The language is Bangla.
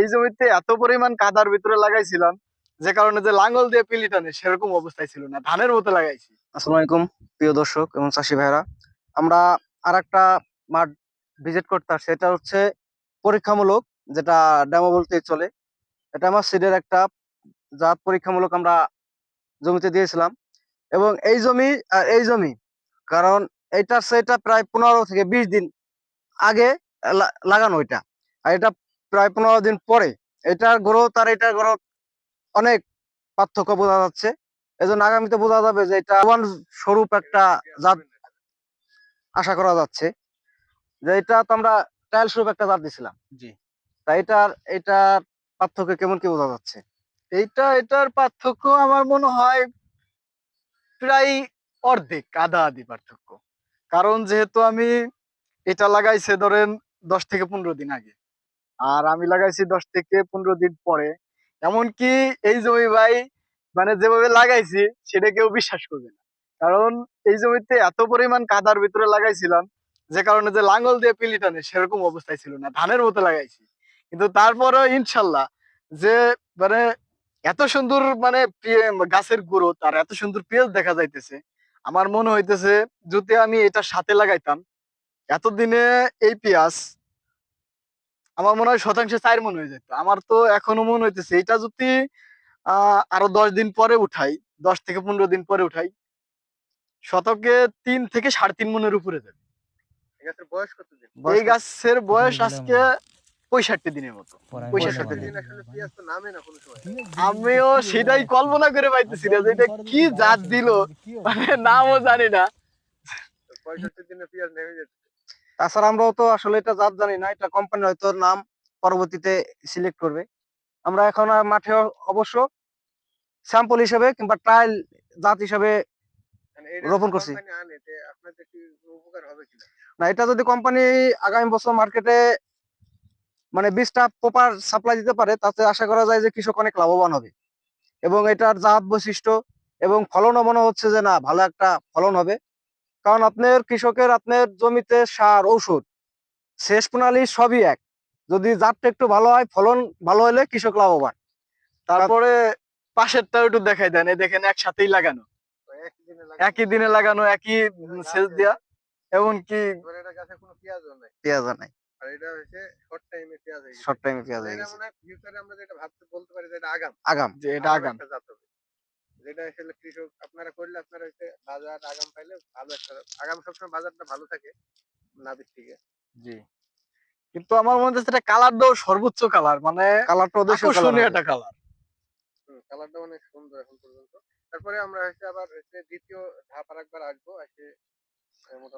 এই জমিতে এত পরিমাণ কাদার ভিতরে লাগাইছিলাম যে কারণে যে লাঙ্গল দিয়ে পিলি টানে সেরকম অবস্থায় ছিল না, ধানের মতো লাগাইছি। আসসালামু আলাইকুম প্রিয় দর্শক এবং চাষি ভাইরা। আমরা আরেকটা মাঠ ভিজিট করতে আসছি। এটা হচ্ছে পরীক্ষামূলক, যেটা ডেমো বলতেই চলে। এটা আমার সিডের একটা জাত পরীক্ষামূলক আমরা জমিতে দিয়েছিলাম। এবং এই জমি আর এই জমি, কারণ এইটার সেটা প্রায় 15 থেকে 20 দিন আগে লাগানো এটা, আর এটা প্রায় 15 দিন পরে। এটার গ্রোথ আর এটার গ্রোথ অনেক পার্থক্য বোঝা যাচ্ছে। এজন্য আগামীতে বোঝা যাবে যে এটা প্রমাণ স্বরূপ একটা জাত আশা করা যাচ্ছে। যে এটা তো আমরা ট্রায়াল স্বরূপ একটা জাত দিছিলাম। জি। তাই এটার পার্থক্য কেমন কি বোঝা যাচ্ছে? এটার পার্থক্য আমার মনে হয় প্রায় অর্ধেক, আধা আধি পার্থক্য। কারণ যেহেতু আমি এটা লাগাইছে ধরেন 10 থেকে 15 দিন আগে, আর আমি লাগাইছি 10 থেকে 15 দিন পরে। এমনকি এই জমি ভাই, মানে যেভাবে লাগাইছি সেটা কেউ বিশ্বাস করবে না। কারণ এই জমিতে এত পরিমাণ কাদার ভিতরে লাগাইছিলাম যে কারণে যে লাঙ্গল দিয়ে পিলি টানে সেরকম অবস্থায় ছিল না, ধানের মতো লাগাইছি। কিন্তু তারপরে ইনশাল্লাহ যে মানে এত সুন্দর মানে গাছের গ্রোথ আর এত সুন্দর পেঁয়াজ দেখা যাইতেছে, আমার মনে হইতেছে যদি আমি এটার সাথে লাগাইতাম এতদিনে এই পেঁয়াজ আমার মনে হয় শতাংশে 4 মণ হয়ে যেত। আমার তো এখনো মনে হইতেছে এটা যদি আরো 10 দিন পরে উঠাই, 10 থেকে 15 দিন পরে উঠাই, শতকে 3 থেকে 3.5 মণের উপরে যাবে। এই গাছের বয়স কতদিন? এই গাছের বয়স আজকে 65 দিনের মতো। 65 দিন। দিন আসলে পেঁয়াজ তো নামে না কোনো সময়। আমিও সেটাই কল্পনা করে পাইতেছি না যে এটা কি জাত দিল, মানে নামও জানি না। তো 65 দিনে পেঁয়াজ নেমে যেত। তাছাড়া আমরাও তো আসলে এটা জাত জানি না, এটা কোম্পানি হয়তো নাম পরবর্তীতে সিলেক্ট করবে। আমরা এখন আর মাঠে অবশ্য স্যাম্পল হিসেবে কিংবা ট্রায়াল জাত হিসেবে মানে এটা রোপণ যদি করছি। কোম্পানি আনে তে আপনাদের কি উপকার হবে কিনা? না, এটা যদি কোম্পানি আগামী বছর মার্কেটে মানে বীজটা প্রপার সাপ্লাই দিতে পারে, তাতে আশা করা যায় যে কৃষক অনেক লাভবান হবে। এবং এটার জাত বৈশিষ্ট্য এবং ফলনও মনে হচ্ছে যে না, ভালো একটা ফলন হবে। কারণ আপনার কৃষকের আপনার জমিতে সার ঔষধ সেচ প্রণালী সবই এক। যদি জাতটা একটু ভালো হয়, ফলন ভালো হলে কৃষক লাভবান। তারপরে পাশেরটাও একটু দেখাই দেন, এই দেখেন একসাথেই লাগানো, তো একই দিনে একই দিনে লাগানো, একই সেচ দেয়া, এমনকি এবার এটা গাছে কোনো পেঁয়াজও নাই। পেঁয়াজ নাই, আর এটা হচ্ছে শর্ট টাইমে পেঁয়াজ হয়ে গেছে। শর্ট টাইমে পেঁয়াজ মানে হয়ে এটা গেছে। মনে হয় ফিউচারে আমরা যেটা ভাবতে বলতে পারি যে এটা আগাম। আগাম। যে এটা আগাম। একটা জাত হবে। যেটা আসলে কৃষক আপনারা করলে আপনারা হচ্ছে বাজার আগাম পাইলে ভালো একটা আগাম সবসময় বাজারটা ভালো থাকে নাবির থেকে। জি। কিন্তু আমার মনে হচ্ছে এটা কালারটাও সর্বোচ্চ কালার, মানে কালারটাও দেশীয় কালার আকর্ষণীয় হবে। একটা কালার। কালারটা অনেক সুন্দর এখন পর্যন্ত। তারপরে আমরা হচ্ছে আবার হচ্ছে দ্বিতীয় ধাপ আরেকবার আসবো, এসে মোটামুটি